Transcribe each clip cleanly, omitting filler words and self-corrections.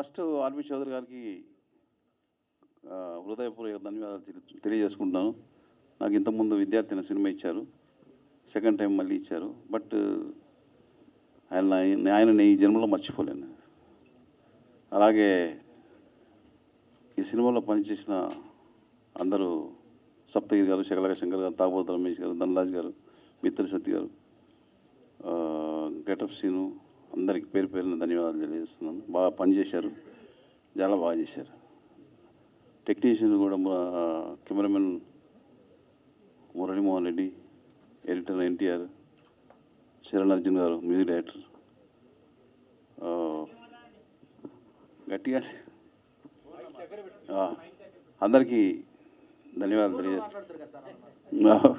First RB Chowdary గారికి హృదయపూర్వక ధన్యవాదాలు తెలియజేసుకుంటున్నాను. నాకు ఇంతకుముందు విద్యార్థిని సినిమా ఇచ్చారు, సెకండ్ టైం మళ్ళీ ఇచ్చారు. బట్ ఆయనని ఈ జన్మలో మర్చిపోలేను. అలాగే ఈ సినిమాలో పనిచేసిన అందరూ సప్తగిరి గారు, శకలక శంకర్ గారు, తాగోతు రమేష్ గారు, ధనరాజ్ గారు, మిత్ర సత్య గారు, గెటప్ సీను, అందరికి పేరు పేరున ధన్యవాదాలు తెలియజేస్తున్నాను. బాగా పనిచేశారు, చాలా బాగా చేశారు. టెక్నీషియన్ కూడా కెమెరామెన్ మురళీమోహన్ రెడ్డి, ఎడిటర్ ఎన్టీఆర్, శరణ్ అర్జున్ గారు, మ్యూజిక్ డైరెక్టర్, గట్టిగా అందరికీ ధన్యవాదాలు తెలియజేస్తాను.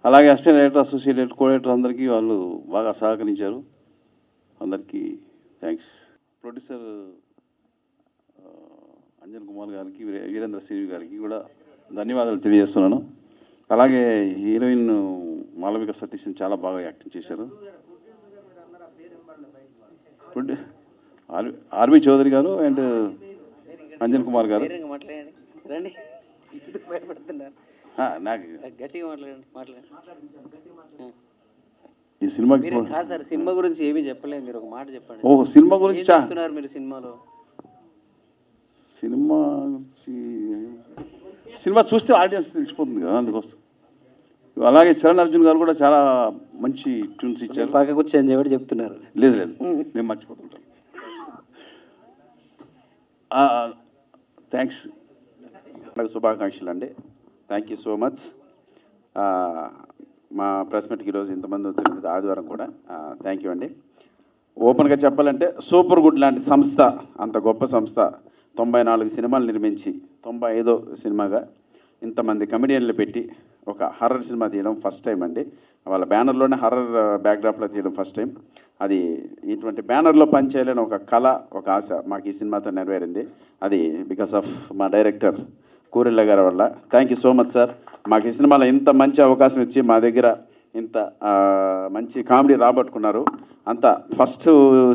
అలాగే assistant director, associate director, co director అందరికీ వాళ్ళు బాగా సహకరించారు. అందరికీ థ్యాంక్స్. ప్రొడ్యూసర్ అంజన్ కుమార్ గారికి, వీరేంద్ర శ్రీ గారికి కూడా ధన్యవాదాలు తెలియజేస్తున్నాను. అలాగే హీరోయిన్ మాలవిక సతీష్ చాలా బాగా యాక్టింగ్ చేశారు. ఆర్బి చౌదరి గారు అండ్ అంజన్ కుమార్ గారు. నాకు ఈ సినిమాకి సినిమా గురించి ఏమీ చెప్పలేదు, మీరు ఒక మాట చెప్పండి. ఓహో, సినిమా గురించి చెప్తున్నారు మీరు. సినిమా చూస్తే ఆడియన్స్ తెలిసిపోతుంది కదా, అందుకోసం. అలాగే చరణ్ అర్జున్ గారు కూడా చాలా మంచి ట్యూన్స్ ఇచ్చారు. పక్క కూర్చొని చెప్పి చెప్తున్నారు. లేదు లేదు, నేను మర్చిపోతుంటాను. థ్యాంక్స్. శుభాకాంక్షలు అండి. Thank you so much. మా ప్రెస్ మీట్కి ఈరోజు ఇంతమంది వచ్చినందుకు, ఆదివారం కూడా థ్యాంక్ యూ అండి. ఓపెన్గా చెప్పాలంటే సూపర్ గుడ్ లాంటి సంస్థ, అంత గొప్ప సంస్థ 94 సినిమాలు నిర్మించి 95వ సినిమాగా ఇంతమంది కమెడియన్లు పెట్టి ఒక హర్రర్ సినిమా తీయడం ఫస్ట్ టైం అండి. వాళ్ళ బ్యానర్లోనే హర్రర్ బ్యాక్డ్రాప్లో తీయడం ఫస్ట్ టైం. అది ఇటువంటి బ్యానర్లో పనిచేయాలని ఒక కళ, ఒక ఆశ మాకు ఈ సినిమాతో నెరవేరింది. అది బికాస్ ఆఫ్ మా డైరెక్టర్ కూరెళ్ళ గారి వల్ల. Thank you so much sir. మాకు ఈ సినిమాలో ఇంత మంచి అవకాశం ఇచ్చి మా దగ్గర ఇంత మంచి కామెడీ రాబట్టుకున్నారు. అంత ఫస్ట్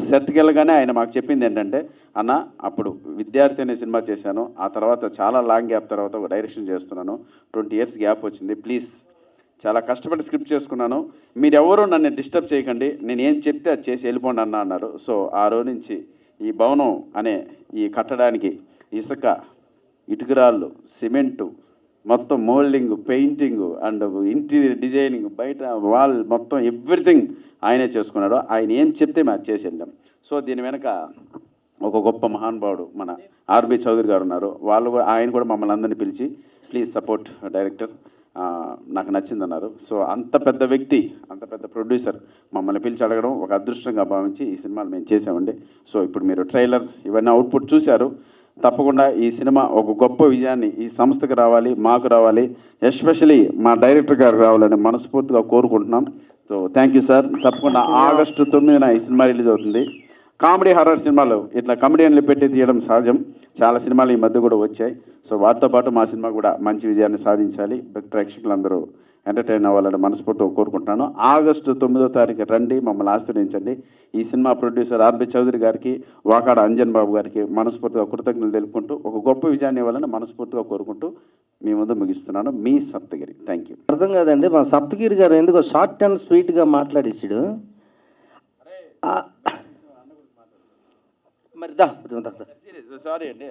సెట్కి వెళ్ళగానే ఆయన మాకు చెప్పింది ఏంటంటే, అన్న అప్పుడు విద్యార్థి అనే సినిమా చేశాను, ఆ తర్వాత చాలా లాంగ్ గ్యాప్ తర్వాత డైరెక్షన్ చేస్తున్నాను, 20 years గ్యాప్ వచ్చింది, ప్లీజ్ చాలా కష్టపడి స్క్రిప్ట్ చేసుకున్నాను, మీరెవరూ నన్ను డిస్టర్బ్ చేయకండి, నేను ఏం చెప్తే అది చేసి వెళ్ళిపోండి అన్న అన్నారు. సో ఆ రోజు నుంచి ఈ భవనం అనే ఈ కట్టడానికి ఇసుక, ఇటుకరాళ్ళు, సిమెంటు, మొత్తం moulding, painting and interior designing, బయట వాల్ మొత్తం ఎవ్రీథింగ్ ఆయనే చేసుకున్నాడు. ఆయన ఏం చెప్తే మేము చేసి వెళ్ళాం. సో దీని వెనక ఒక గొప్ప మహానుభావుడు మన ఆర్బి చౌదరి గారు ఉన్నారు. వాళ్ళు కూడా, ఆయన కూడా మమ్మల్ని అందరినీ పిలిచి ప్లీజ్ సపోర్ట్ డైరెక్టర్, నాకు నచ్చిందన్నారు. సో అంత పెద్ద వ్యక్తి, అంత పెద్ద ప్రొడ్యూసర్ మమ్మల్ని పిలిచి అడగడం ఒక అదృష్టంగా భావించి ఈ సినిమాలు మేము చేసామండి. సో ఇప్పుడు మీరు ట్రైలర్ ఇవన్నీ అవుట్పుట్ చూశారు. తప్పకుండా ఈ సినిమా ఒక గొప్ప విజయాన్ని ఈ సంస్థకు రావాలి, మాకు రావాలి, ఎస్పెషలీ మా డైరెక్టర్ గారు రావాలని మనస్ఫూర్తిగా కోరుకుంటున్నాం. So thank you sir. తప్పకుండా August 9న ఈ సినిమా రిలీజ్ అవుతుంది. కామెడీ హర్రర్ సినిమాలు ఇట్లా కమెడియన్లు పెట్టి తీయడం సహజం. చాలా సినిమాలు ఈ మధ్య కూడా వచ్చాయి. సో వాటితో పాటు మా సినిమా కూడా మంచి విజయాన్ని సాధించాలి, ప్రేక్షకులందరూ ఎంటర్టైన్ అవ్వాలని మనస్ఫూర్తిగా కోరుకుంటున్నాను. August 9వ తారీఖు రండి, మమ్మల్ని ఆశీర్వదించండి. ఈ సినిమా ప్రొడ్యూసర్ ఆర్బి చౌదరి గారికి, వాకాడ అంజన్ బాబు గారికి మనస్ఫూర్తిగా కృతజ్ఞతలు తెలుపుకుంటూ ఒక గొప్ప విజయాన్ని ఇవ్వాలని మనస్ఫూర్తిగా కోరుకుంటూ మీ ముందు ముగిస్తున్నాను. మీ సప్తగిరి. Thank you. అర్థం కాదండి, మా సప్తగిరి గారు ఎందుకో షార్ట్ అండ్ స్వీట్గా మాట్లాడేసాడు. మరి సారీ అండి,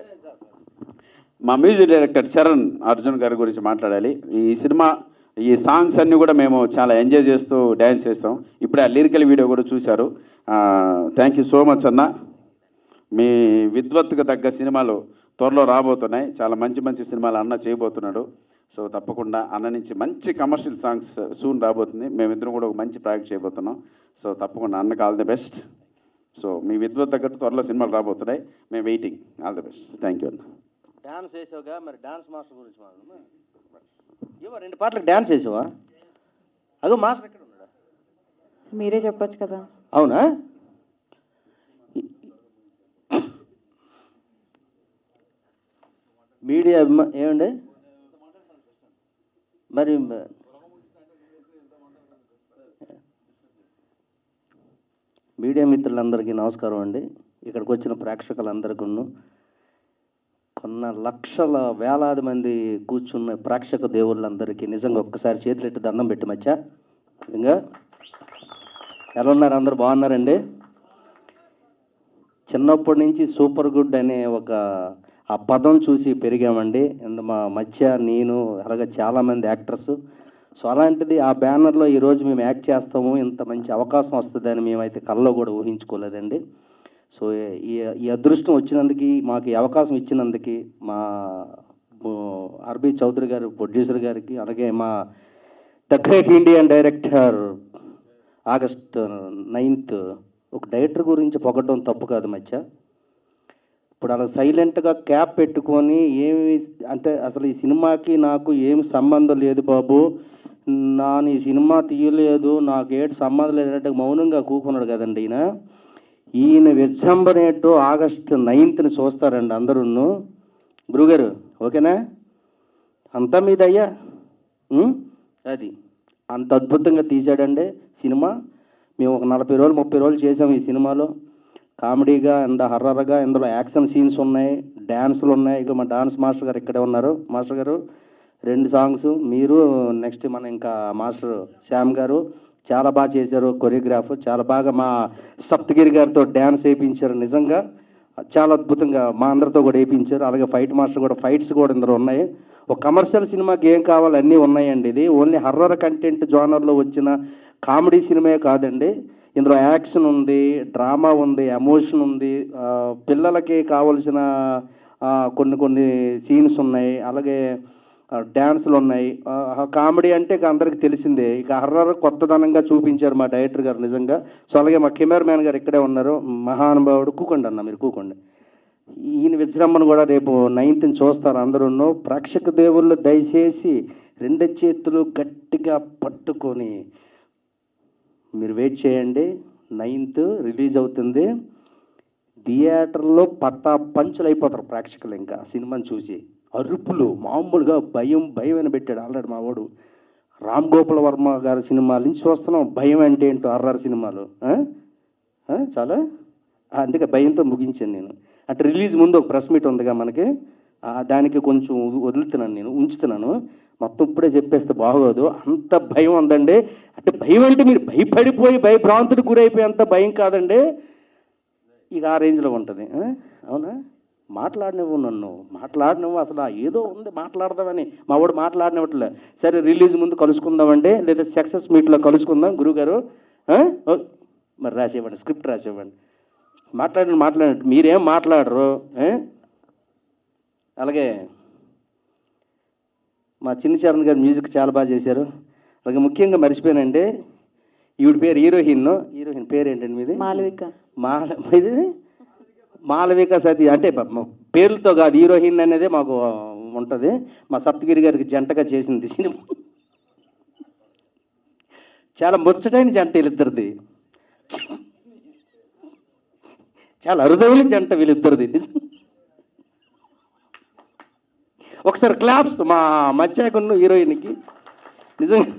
మా మ్యూజిక్ డైరెక్టర్ చరణ్ అర్జున్ గారి గురించి మాట్లాడాలి. ఈ సినిమా ఈ సాంగ్స్ అన్నీ కూడా మేము చాలా ఎంజాయ్ చేస్తూ డ్యాన్స్ చేస్తాం. ఇప్పుడే ఆ లిరికల్ వీడియో కూడా చూశారు. థ్యాంక్ యూ సో మచ్ అన్న. మీ విద్వత్తుకు తగ్గ సినిమాలు త్వరలో రాబోతున్నాయి. చాలా మంచి మంచి సినిమాలు అన్న చేయబోతున్నాడు. సో తప్పకుండా అన్న నుంచి మంచి కమర్షియల్ సాంగ్స్ సూన్ రాబోతుంది. మేమిద్దరం కూడా ఒక మంచి ప్రాజెక్ట్ చేయబోతున్నాం. సో తప్పకుండా అన్నకు ఆల్ ది బెస్ట్. సో మీ విద్వత్ తగ్గట్టు త్వరలో సినిమాలు రాబోతున్నాయి, మేము waiting. All the best. Thank you అన్న. డాన్స్ వేసావుగా, మరి డాన్స్ మాస్టర్ గురించి ఏవో 2 పాటలకు డాన్స్ వేసావా? అదో మాస్టర్ ఎక్కడ ఉన్నాడా? మీరే చెప్పొచ్చు కదా. అవునా? మీడియా ఏమండి మరి మీడియా మిత్రులందరికీ నమస్కారం అండి. ఇక్కడికి వచ్చిన ప్రేక్షకులందరికీ, కొన్న లక్షల వేలాది మంది కూర్చున్న ప్రేక్షక దేవుళ్ళందరికీ నిజంగా ఒక్కసారి చేతులెట్టి దండం పెట్టి మచ్చా. నిజంగా ఎలా ఉన్నారు? అందరూ బాగున్నారండి? చిన్నప్పటి నుంచి సూపర్ గుడ్ అనే ఆ పదం చూసి పెరిగామండి. మా మధ్య నేను అలాగే చాలామంది యాక్టర్స్. సో అలాంటిది ఆ బ్యానర్లో ఈరోజు మేము యాక్ట్ చేస్తాము, ఇంత మంచి అవకాశం వస్తుందని మేమైతే కల్లో కూడా ఊహించుకోలేదండి. సో ఈ అదృష్టం వచ్చినందుకు, మాకు ఈ అవకాశం ఇచ్చినందుకు మా ఆర్బి చౌదరి గారు ప్రొడ్యూసర్ గారికి, అలాగే మా the great Indian director August 9th ఒక డైరెక్టర్ గురించి పొగడడం తప్పు కాదు మధ్య. ఇప్పుడు అలా సైలెంట్గా క్యాప్ పెట్టుకొని ఏమి అంటే అసలు ఈ సినిమాకి నాకు ఏమి సంబంధం లేదు బాబు, ఈ సినిమా తీయలేదు, నాకేటి సంబంధం లేదంటే మౌనంగా కూకున్నాడు కదండి ఈయన విజృంభణేటో ఆగస్ట్ 9th చూస్తారండి అందరూ. గురుగారు ఓకేనా? అంతా మీదయ్యా. అది అంత అద్భుతంగా తీశాడండి సినిమా. మేము ఒక 40 రోజులు 30 రోజులు చేసాం ఈ సినిమాలో. కామెడీగా అండ్ హర్రర్గా, ఇందులో యాక్షన్ సీన్స్ ఉన్నాయి, డ్యాన్సులు ఉన్నాయి. ఇక మా డాన్స్ మాస్టర్ గారు ఇక్కడే ఉన్నారు. మాస్టర్ గారు 2 సాంగ్స్, మీరు నెక్స్ట్ మన ఇంకా మాస్టర్ శ్యామ్ గారు చాలా బాగా చేశారు. కొరియోగ్రాఫ్ చాలా బాగా మా సప్తగిరి గారితో డ్యాన్స్ వేయించారు. నిజంగా చాలా అద్భుతంగా మా అందరితో కూడా వేయించారు. అలాగే ఫైట్ మాస్టర్ కూడా, ఫైట్స్ కూడా ఇందులో ఉన్నాయి. ఒక కమర్షియల్ సినిమాకి ఏం కావాలి అన్నీ ఉన్నాయండి. ఇది ఓన్లీ హర్రర్ కంటెంట్ జోనర్లో వచ్చిన కామెడీ సినిమా కాదండి. ఇందులో యాక్షన్ ఉంది, డ్రామా ఉంది, ఎమోషన్ ఉంది, పిల్లలకి కావలసిన కొన్ని సీన్స్ ఉన్నాయి, అలాగే డ్యాన్సులు ఉన్నాయి. కామెడీ అంటే ఇక అందరికీ తెలిసిందే. ఇక హర్రర్ కొత్తదనంగా చూపించారు మా డైరెక్టర్ గారు నిజంగా. సో అలాగే మా కెమెరా మ్యాన్ గారు ఇక్కడే ఉన్నారు, మహానుభావుడు. కూకోండి అన్న, మీరు కూకోండి. ఈయన విజృంభణ కూడా రేపు 9th చూస్తారు అందరూ. ప్రేక్షక దేవుళ్ళు దయచేసి 2 చేతులు గట్టిగా పట్టుకొని మీరు వెయిట్ చేయండి. 9th రిలీజ్ అవుతుంది. థియేటర్లో పంచులు అయిపోతారు ప్రేక్షకులు. ఇంకా సినిమాని చూసి అరుపులు మామూలుగా భయం అని పెట్టాడు ఆల్రెడీ మా వాడు. రామ్ గోపాల్ వర్మ గారి సినిమాల నుంచి చూస్తున్నాం భయం అంటే ఏంటో, హర్రర్ సినిమాలు చాలా. అందుకే భయంతో ముగించాను నేను. అంటే రిలీజ్ ముందు ఒక ప్రెస్ మీట్ ఉందిగా మనకి, దానికి కొంచెం వదులుతున్నాను, నేను ఉంచుతున్నాను. మొత్తం ఇప్పుడే చెప్పేస్తే బాగోదు, అంత భయం ఉందండి. అంటే భయం అంటే మీరు భయపడిపోయి భయభ్రాంతుడికి గురైపోయి అంత భయం కాదండి. ఇక ఆ రేంజ్లో ఉంటుంది. అవునా? మాట్లాడినవ్వు అసలు ఏదో ఉంది మాట్లాడదామని మా వాడు మాట్లాడినట్లే. సరే రిలీజ్ ముందు కలుసుకుందామండి, లేదా సక్సెస్ మీట్లో కలుసుకుందాం గురుగారు. మరి రాసేవ్వండి, స్క్రిప్ట్ రాసేవ్వండి. మాట్లాడండి. మీరేం మాట్లాడరు. అలాగే మా చిన్ని చరణ్ గారు మ్యూజిక్ చాలా బాగా చేశారు. అలాగే ముఖ్యంగా మర్చిపోయానండి, ఈవిడ పేరు హీరోయిన్ పేరు ఏంటండి మీది? మాలవిక సతీ. అంటే పేర్లతో కాదు, హీరోయిన్ అనేది మాకు ఉంటుంది. మా సప్తగిరి గారికి జంటగా చేసింది సినిమా. చాలా ముచ్చటైన జంట వీళ్ళిద్దరిది, చాలా అరుదైన జంట వీళ్ళిద్దరిది. ఒకసారి క్లాప్స్ మా మధ్యకున్న హీరోయిన్కి. నిజంగా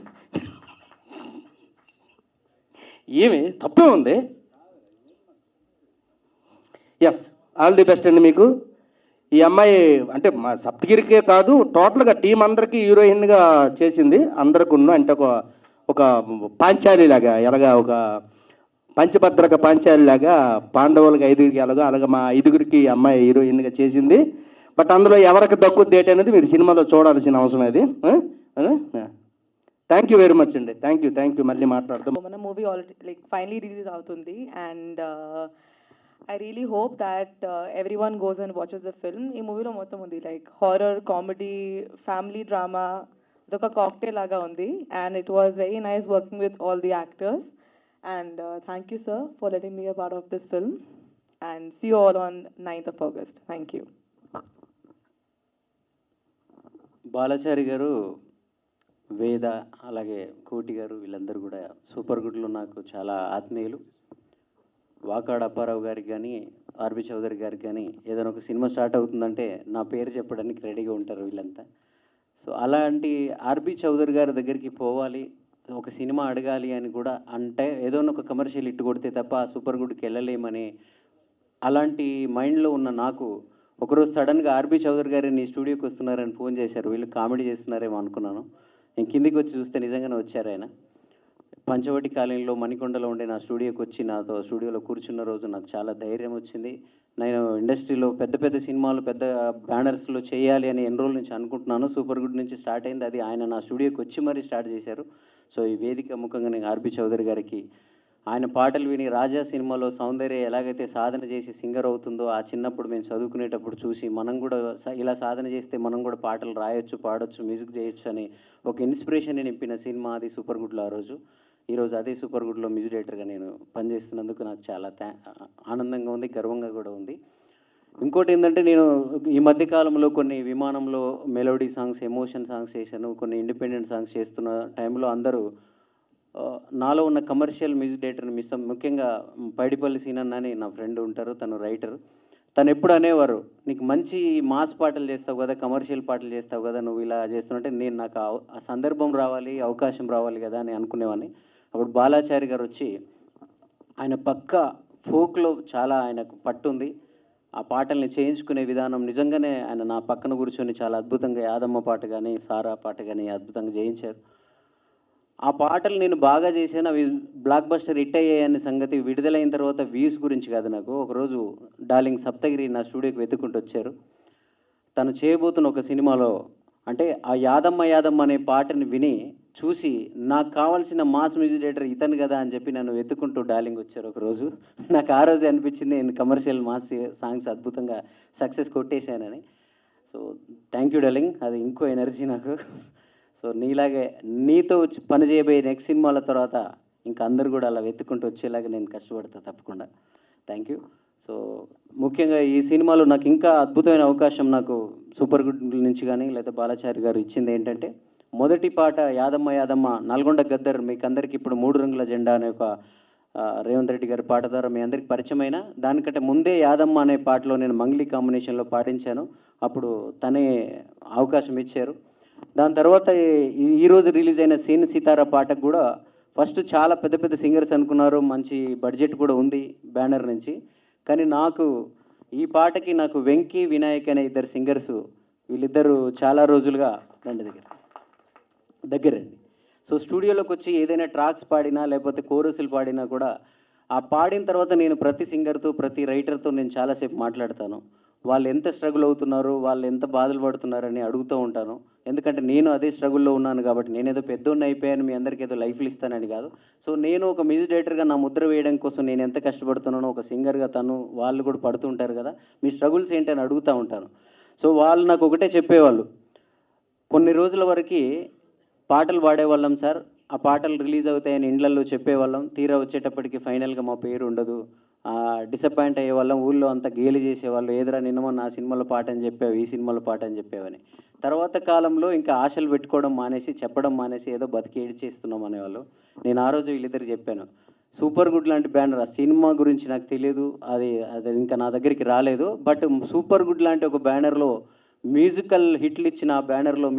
ఏమి తప్పే ఉంది. ఎస్, ఆల్ ది బెస్ట్ అండి మీకు. ఈ అమ్మాయి అంటే మా సప్తగిరికే కాదు, టోటల్గా టీం అందరికీ హీరోయిన్గా చేసింది. అందరికి అంటే ఒక పాంచాలిలాగా, ఎలాగా ఒక పంచభద్రక పాంచాలిలాగా పాండవులకి 5గురికి ఎలాగో అలాగా మా 5గురికి అమ్మాయి హీరోయిన్గా చేసింది. బట్ అందులో ఎవరికి దక్కుద్ది ఏంటి అనేది మీరు సినిమాలో చూడాల్సిన అవసరం అది. థ్యాంక్ యూ వెరీ మచ్ అండి. Thank you. మళ్ళీ మాట్లాడదాం. మన మూవీ ఆల్రెడీ ఫైనలీ రిలీజ్ అవుతుంది and I really hope that everyone goes and watches the film. ఈ మూవీలో మొత్తం ఉంది like horror, comedy, family drama, ఇదొక కాక్టైల్ లాగా ఉంది. And it was very nice working with all the actors. And thank you sir for letting me a part of this film. And see you all on 9th August. Thank you. Balachari garu, Veda, అలాగే కోటి గారు, వీళ్ళందరూ కూడా super గుడ్లో నాకు చాలా ఆత్మీయులు. వాకాడ అప్పారావు గారికి కానీ, ఆర్బి చౌదరి గారికి కానీ ఏదైనా ఒక సినిమా స్టార్ట్ అవుతుందంటే నా పేరు చెప్పడానికి రెడీగా ఉంటారు వీళ్ళంతా. సో అలాంటి ఆర్బి చౌదరి గారి దగ్గరికి పోవాలి, ఒక సినిమా అడగాలి అని కూడా అంటే ఏదైనా ఒక కమర్షియల్ హిట్ కొడితే తప్ప ఆ సూపర్ గుడ్కి వెళ్ళలేమని అలాంటి మైండ్లో ఉన్న నాకు ఒకరోజు సడన్గా ఆర్బీ చౌదరి గారు నీ స్టూడియోకి వస్తున్నారని ఫోన్ చేశారు. వీళ్ళు కామెడీ చేస్తున్నారేమో అనుకున్నాను. నేను కిందికి వచ్చి చూస్తే నిజంగానే వచ్చారు ఆయన. పంచవటి కాలనీలో మణికొండలో ఉండే నా స్టూడియోకి వచ్చి నాతో స్టూడియోలో కూర్చున్న రోజు నాకు చాలా ధైర్యం వచ్చింది. నేను ఇండస్ట్రీలో పెద్ద పెద్ద సినిమాలు పెద్ద బ్యానర్స్లో చేయాలి అని ఎన్ని రోజుల నుంచి అనుకుంటున్నాను. సూపర్ గుడ్ నుంచి స్టార్ట్ అయింది. అది ఆయన నా స్టూడియోకి వచ్చి మరీ స్టార్ట్ చేశారు. సో ఈ వేదిక ముఖంగా నేను ఆర్బీ చౌదరి గారికి ఆయన పాటలు విని రాజా సినిమాలో సౌందర్య ఎలాగైతే సాధన చేసి సింగర్ అవుతుందో ఆ చిన్నప్పుడు మేము చదువుకునేటప్పుడు చూసి మనం కూడా ఇలా సాధన చేస్తే మనం కూడా పాటలు రాయొచ్చు, పాడొచ్చు, మ్యూజిక్ చేయొచ్చు అని ఒక ఇన్స్పిరేషన్ నింపిన సినిమా అది సూపర్ గుడ్లో. ఆ రోజు ఈరోజు అదే సూపర్ గుడ్లో మ్యూజిక్ డైరెక్టర్గా నేను పనిచేస్తున్నందుకు నాకు చాలా ఆనందంగా ఉంది, గర్వంగా కూడా ఉంది. ఇంకోటి ఏంటంటే నేను ఈ మధ్యకాలంలో కొన్ని విమానంలో మెలోడీ సాంగ్స్, ఎమోషన్ సాంగ్స్ చేశాను, కొన్ని ఇండిపెండెంట్ సాంగ్స్ చేస్తున్న టైంలో అందరూ నాలో ఉన్న కమర్షియల్ మ్యూజిక్ డైరెక్టర్ని ముఖ్యంగా పైడిపల్లి సీనన్న అని నా ఫ్రెండ్ ఉంటారు, తను రైటర్. తను ఎప్పుడు అనేవారు, నీకు మంచి మాస్ పాటలు చేస్తావు కదా, కమర్షియల్ పాటలు చేస్తావు కదా, నువ్వు ఇలా చేస్తున్నట్టే నేను నాకు ఆ సందర్భం రావాలి, అవకాశం రావాలి కదా అని అనుకునేవాడిని. అప్పుడు బాలాచారి గారు వచ్చి ఆయన పక్క ఫోక్లో చాలా ఆయనకు పట్టుంది, ఆ పాటల్ని చేయించుకునే విధానం నిజంగానే ఆయన నా పక్కన కూర్చొని చాలా అద్భుతంగా యాదమ్మ పాట కానీ సారా పాట కానీ అద్భుతంగా చేయించారు. ఆ పాటలు నేను బాగా చేశాను, అవి బ్లాక్ బస్టర్ హిట్ అయ్యాయనే సంగతి విడుదలైన తర్వాత వ్యూస్ గురించి కాదు నాకు. ఒకరోజు డార్లింగ్ సప్తగిరి నా స్టూడియోకి వెతుక్కుంటూ వచ్చారు. తను చేయబోతున్న ఒక సినిమాలో అంటే ఆ యాదమ్మ యాదమ్మ అనే పాటని విని చూసి నాకు కావాల్సిన మాస్ మ్యూజిక్ డైరెక్టర్ ఇతను కదా అని చెప్పి నన్ను వెతుక్కుంటూ డార్లింగ్ వచ్చారు ఒకరోజు. నాకు ఆ రోజు అనిపించింది నేను కమర్షియల్ మాస్ సాంగ్స్ అద్భుతంగా సక్సెస్ కొట్టేశానని. సో థ్యాంక్ యూ డార్లింగ్, అది ఇంకో ఎనర్జీ నాకు. సో నీలాగే నీతో పని చేయబోయే నెక్స్ట్ సినిమాల తర్వాత ఇంకా అందరు కూడా అలా వెతుక్కుంటూ వచ్చేలాగా నేను కష్టపడతాను తప్పకుండా. Thank you. సో ముఖ్యంగా ఈ సినిమాలో నాకు ఇంకా అద్భుతమైన అవకాశం నాకు సూపర్ గుడ్ నుంచి కానీ లేదా బాలాచారి గారు ఇచ్చింది ఏంటంటే, మొదటి పాట యాదమ్మ యాదమ్మ నల్గొండ గద్దర్ మీకు అందరికీ ఇప్పుడు 3 రంగుల జెండా అనే ఒక రేవంత్ రెడ్డి గారి పాట ద్వారా మీ అందరికి పరిచయమైన దానికంటే ముందే యాదమ్మ అనే పాటలో నేను మంగ్లీ కాంబినేషన్లో పాటించాను. అప్పుడు తనే అవకాశం ఇచ్చారు. దాని తర్వాత ఈరోజు రిలీజ్ అయిన సీన్ సితారా పాటకు కూడా ఫస్ట్ చాలా పెద్ద పెద్ద సింగర్స్ అనుకున్నారు, మంచి బడ్జెట్ కూడా ఉంది బ్యానర్ నుంచి. కానీ నాకు ఈ పాటకి నాకు వెంకీ వినాయక్ అనే 2 సింగర్స్, వీళ్ళిద్దరూ చాలా రోజులుగా దగ్గరండి. సో స్టూడియోలోకి వచ్చి ఏదైనా ట్రాక్స్ పాడినా లేకపోతే కోరసులు పాడినా కూడా ఆ పాడిన తర్వాత నేను ప్రతి సింగర్తో ప్రతి రైటర్తో నేను చాలాసేపు మాట్లాడతాను. వాళ్ళు ఎంత స్ట్రగుల్ అవుతున్నారు, వాళ్ళు ఎంత బాధలు పడుతున్నారని అడుగుతూ ఉంటాను. ఎందుకంటే నేను అదే స్ట్రగుల్లో ఉన్నాను కాబట్టి, నేనేదో పెద్దోడిని అయిపోయాను మీ అందరికీ ఏదో లైఫ్లు ఇస్తానని కాదు. సో నేను ఒక మ్యూజిక్ డైరెక్టర్గా నా ముద్ర వేయడం కోసం నేను ఎంత కష్టపడుతున్నానో ఒక సింగర్గా వాళ్ళు కూడా పడుతూ ఉంటారు కదా, మీ స్ట్రగుల్స్ ఏంటని అడుగుతూ ఉంటాను. సో వాళ్ళు నాకు ఒకటే చెప్పేవాళ్ళు, కొన్ని రోజుల వరకు పాటలు పాడేవాళ్ళం సార్, ఆ పాటలు రిలీజ్ అవుతాయని ఇండ్లల్లో చెప్పేవాళ్ళం, తీరా వచ్చేటప్పటికి ఫైనల్గా మా పేరు ఉండదు, డిసప్పాయింట్ అయ్యేవాళ్ళం, ఊళ్ళో అంతా గేలి చేసేవాళ్ళు, ఏదరా నిన్నమన్న ఆ సినిమాలో పాట అని చెప్పావు, ఈ సినిమాలో పాట అని చెప్పావని. తర్వాత కాలంలో ఇంకా ఆశలు పెట్టుకోవడం మానేసి చెప్పడం మానేసి ఏదో బతికి ఏడి చేస్తున్నాం అనేవాళ్ళు. నేను ఆ రోజు వీళ్ళిద్దరికి చెప్పాను, సూపర్ గుడ్ లాంటి బ్యానర్, ఆ సినిమా గురించి నాకు తెలియదు, అది ఇంకా నా దగ్గరికి రాలేదు, బట్ సూపర్ గుడ్ లాంటి ఒక బ్యానర్లో మ్యూజికల్ హిట్లు ఇచ్చిన ఆ బ్యానర్లో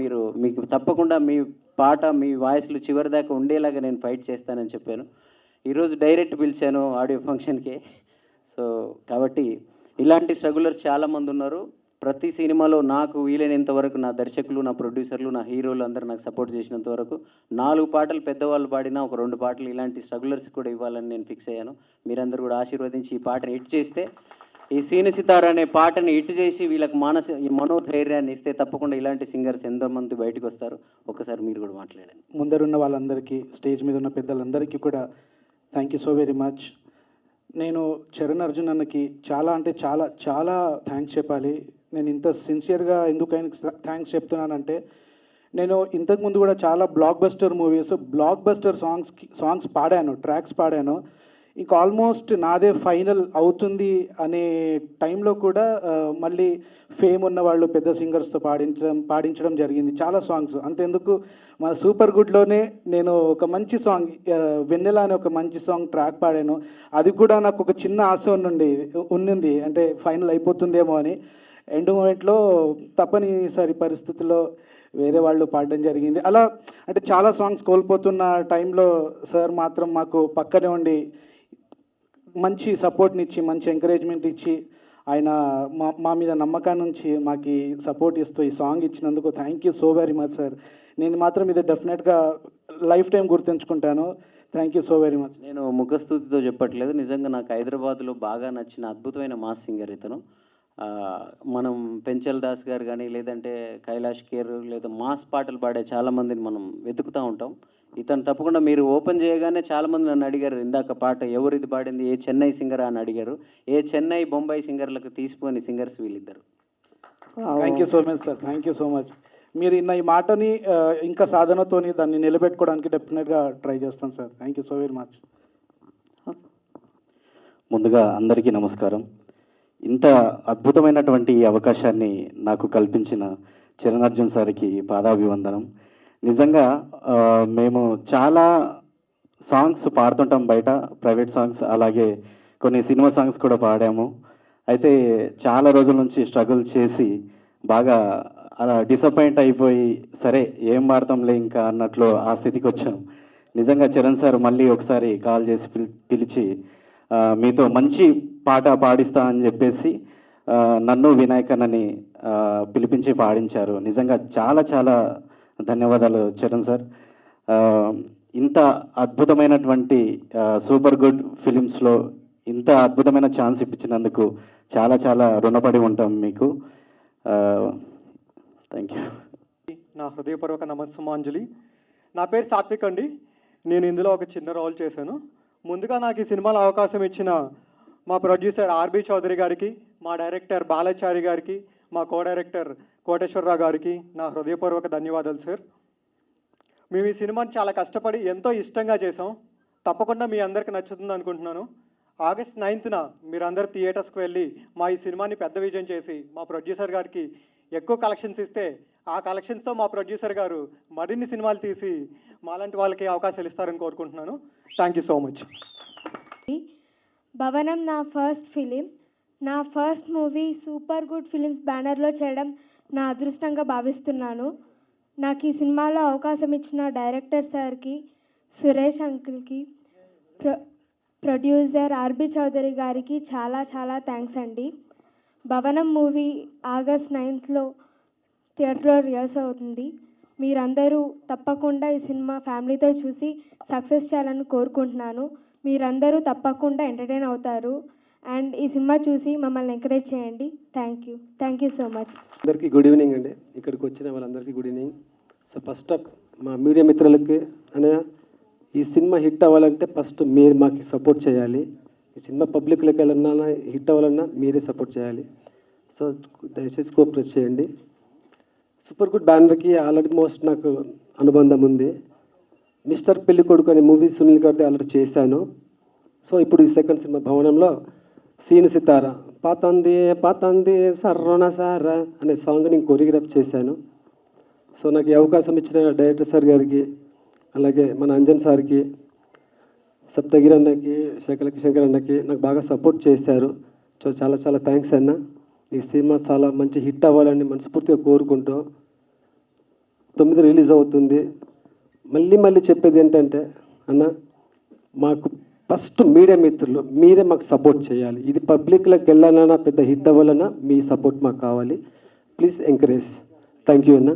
మీకు తప్పకుండా మీ పాట మీ వాయిస్లు చివరి దాకా ఉండేలాగా నేను ఫైట్ చేస్తానని చెప్పాను. ఈరోజు డైరెక్ట్ పిలిచాను ఆడియో ఫంక్షన్కి. సో కాబట్టి ఇలాంటి స్ట్రగులర్స్ చాలామంది ఉన్నారు. ప్రతి సినిమాలో నాకు వీలైనంత వరకు నా దర్శకులు, నా ప్రొడ్యూసర్లు, నా హీరోలు అందరూ నాకు సపోర్ట్ చేసినంత వరకు 4 పాటలు పెద్దవాళ్ళు పాడినా ఒక 2 పాటలు ఇలాంటి స్ట్రగులర్స్ కూడా ఇవ్వాలని నేను ఫిక్స్ అయ్యాను. మీరందరూ కూడా ఆశీర్వదించి ఈ పాటను హిట్ చేస్తే, ఈ సీని సితారా అనే పాటని హిట్ చేసి వీళ్ళకి మనోధైర్యాన్ని ఇస్తే తప్పకుండా ఇలాంటి సింగర్స్ ఎంతోమంది బయటకు వస్తారు. ఒక్కసారి మీరు కూడా మాట్లాడండి. ముందరున్న వాళ్ళందరికీ, స్టేజ్ మీద ఉన్న పెద్దలందరికీ కూడా thank you so very much. నేను చరణ్ అర్జున్ అన్నకి చాలా అంటే చాలా చాలా థ్యాంక్స్ చెప్పాలి. నేను ఇంత సిన్సియర్గా ఎందుకు ఆయనకి థ్యాంక్స్ చెప్తున్నానంటే, నేను ఇంతకుముందు కూడా చాలా block buster movies, block buster songs పాడాను, ట్రాక్స్ పాడాను. ఇంకా ఆల్మోస్ట్ నాదే ఫైనల్ అవుతుంది అనే టైంలో కూడా మళ్ళీ ఫేమ్ ఉన్న వాళ్ళు పెద్ద సింగర్స్తో పాడించడం జరిగింది చాలా సాంగ్స్. అంతెందుకు మన సూపర్ గుడ్లోనే నేను ఒక మంచి సాంగ్ వెన్నెల అనే ఒక మంచి సాంగ్ ట్రాక్ పాడాను. అది కూడా నాకు ఒక చిన్న ఆశ ఉన్నింది, అంటే ఫైనల్ అయిపోతుందేమో అని. ఎండ్ మూమెంట్లో తప్పనిసరి పరిస్థితుల్లో వేరే వాళ్ళు పాడడం జరిగింది. అలా అంటే చాలా సాంగ్స్ కోల్పోతున్న టైంలో సార్ మాత్రం మాకు పక్కనే ఉండి మంచి సపోర్ట్ని ఇచ్చి మంచి ఎంకరేజ్మెంట్ ఇచ్చి ఆయన మా మీద నమ్మకాన్ని నుంచి మాకు సపోర్ట్ ఇస్తూ ఈ సాంగ్ ఇచ్చినందుకు thank you so very much sir. నేను మాత్రం ఇది డెఫినెట్గా లైఫ్ టైం గుర్తుంచుకుంటాను. Thank you so very much. నేను ముఖస్తుతితో చెప్పట్లేదు, నిజంగా నాకు హైదరాబాద్లో బాగా నచ్చిన అద్భుతమైన మాస్ సింగర్ ఇతను. మనం పెంచల్ దాస్ గారు కానీ లేదంటే కైలాష్ కేర్ లేదా మాస్ పాటలు పాడే చాలామందిని మనం వెతుకుతూ ఉంటాం. ఇతను తప్పకుండా మీరు ఓపెన్ చేయగానే చాలామంది నన్ను అడిగారు, ఇందాక పాట ఎవరిది పాడింది, ఏ చెన్నై సింగర్ అని అడిగారు. ఏ చెన్నై బొంబాయి సింగర్లకు తీసిపోని సింగర్స్ వీళ్ళిద్దరు. Thank you so much sir, thank you so much. మీరు ఈ మాటని ఇంకా సాధనతోని దాన్ని నిలబెట్టుకోవడానికి డెఫినెట్గా ట్రై చేస్తాను sir. Thank you so very much. ముందుగా అందరికీ నమస్కారం. ఇంత అద్భుతమైనటువంటి ఈ అవకాశాన్ని నాకు కల్పించిన చరణ్ అర్జున్ సార్కి పాదాభివందనం. నిజంగా మేము చాలా సాంగ్స్ పాడుతుంటాం బయట, ప్రైవేట్ సాంగ్స్, అలాగే కొన్ని సినిమా సాంగ్స్ కూడా పాడాము. అయితే చాలా రోజుల నుంచి స్ట్రగుల్ చేసి బాగా అలా డిసప్పాయింట్ అయిపోయి సరే ఏం పాడతాంలే ఇంకా అన్నట్లు ఆ స్థితికి వచ్చాం. నిజంగా చరణ్ సార్ మళ్ళీ ఒకసారి కాల్ చేసి పిలిచి మీతో మంచి పాట పాడిస్తా అని చెప్పేసి నన్ను వినాయకన్నని పిలిపించి పాడించారు. నిజంగా చాలా చాలా ధన్యవాదాలు చరణ్ సార్. ఇంత అద్భుతమైనటువంటి సూపర్ గుడ్ ఫిలిమ్స్లో ఇంత అద్భుతమైన ఛాన్స్ ఇప్పించినందుకు చాలా చాలా రుణపడి ఉంటాం మీకు. Thank you. నా హృదయపూర్వక నమస్సుమాంజలి. నా పేరు సాత్విక్ అండి. నేను ఇందులో ఒక చిన్న రోల్ చేశాను. ముందుగా నాకు ఈ సినిమాలో అవకాశం ఇచ్చిన మా ప్రొడ్యూసర్ ఆర్బి చౌదరి గారికి, మా డైరెక్టర్ బాలాచారి గారికి, మా కో డైరెక్టర్ కోటేశ్వరరావు గారికి నా హృదయపూర్వక ధన్యవాదాలు సార్. మేము ఈ సినిమాని చాలా కష్టపడి ఎంతో ఇష్టంగా చేసాం. తప్పకుండా మీ అందరికీ నచ్చుతుంది అనుకుంటున్నాను. ఆగస్ట్ 9న మీరందరూ థియేటర్స్కి వెళ్ళి మా ఈ సినిమాని పెద్ద విజయం చేసి మా ప్రొడ్యూసర్ గారికి ఎక్కువ కలెక్షన్స్ ఇస్తే ఆ కలెక్షన్స్తో మా ప్రొడ్యూసర్ గారు మరిన్ని సినిమాలు తీసి మాలాంటి వాళ్ళకి అవకాశాలు ఇస్తారని కోరుకుంటున్నాను. Thank you so much. భవనం నా ఫస్ట్ ఫిలిం. నా first movie super good films బ్యానర్లో చేయడం నా అదృష్టంగా భావిస్తున్నాను. నాకు ఈ సినిమాలో అవకాశం ఇచ్చిన డైరెక్టర్ సార్కి, సురేష్ అంకుల్కి, ప్రొడ్యూసర్ ఆర్బి చౌదరి గారికి చాలా చాలా థ్యాంక్స్ అండి. భవనం మూవీ ఆగస్ట్ 9th థియేటర్లో రిలీజ్ అవుతుంది. మీరందరూ తప్పకుండా ఈ సినిమా ఫ్యామిలీతో చూసి సక్సెస్ చేయాలని కోరుకుంటున్నాను. మీరందరూ తప్పకుండా ఎంటర్టైన్ అవుతారు అండ్ ఈ సినిమా చూసి మమ్మల్ని ఎంకరేజ్ చేయండి. Thank you so much. అందరికీ గుడ్ ఈవినింగ్ అండి. ఇక్కడికి వచ్చిన వాళ్ళందరికీ good evening. So first of మా మీడియా మిత్రులకి అనే ఈ సినిమా హిట్ అవ్వాలంటే ఫస్ట్ మీరు మాకు సపోర్ట్ చేయాలి. ఈ సినిమా పబ్లిక్లోకి వెళ్ళాలన్నా హిట్ అవ్వాలన్నా మీరే సపోర్ట్ చేయాలి. సో దయచేసి కోఆపరేట్ చేయండి. సూపర్ గుడ్ బ్యానర్కి ఆల్రెడీ మోస్ట్ నాకు అనుబంధం ఉంది. మిస్టర్ పెళ్లి కొడుకు అనే మూవీ సునీల్ గారిది ఆల్రెడీ చేశాను. సో ఇప్పుడు ఈ సెకండ్ సినిమా భవనంలో సీను సితారా పాతంది సర్రోనా సారా అనే సాంగ్ నేను కొరియోగ్రాఫ్ చేశాను. సో నాకు ఈ అవకాశం ఇచ్చిన డైరెక్టర్ సార్ గారికి, అలాగే మన అంజన్ సార్కి, సప్తగిరి అన్నకి, శంకర్ అన్నకి నాకు బాగా సపోర్ట్ చేశారు. సో చాలా చాలా థ్యాంక్స్ అన్న. ఈ సినిమా చాలా మంచి హిట్ అవ్వాలని మనస్ఫూర్తిగా కోరుకుంటూ 9 రిలీజ్ అవుతుంది. మళ్ళీ చెప్పేది ఏంటంటే అన్న, మాకు ఫస్ట్ మీడియా మిత్రులు మీరే మాకు సపోర్ట్ చేయాలి. ఇది పబ్లిక్లోకి వెళ్ళాలన్నా పెద్ద హిట్ అవ్వాలన్నా మీ సపోర్ట్ మాకు కావాలి. Please encourage. థ్యాంక్ యూ అన్న.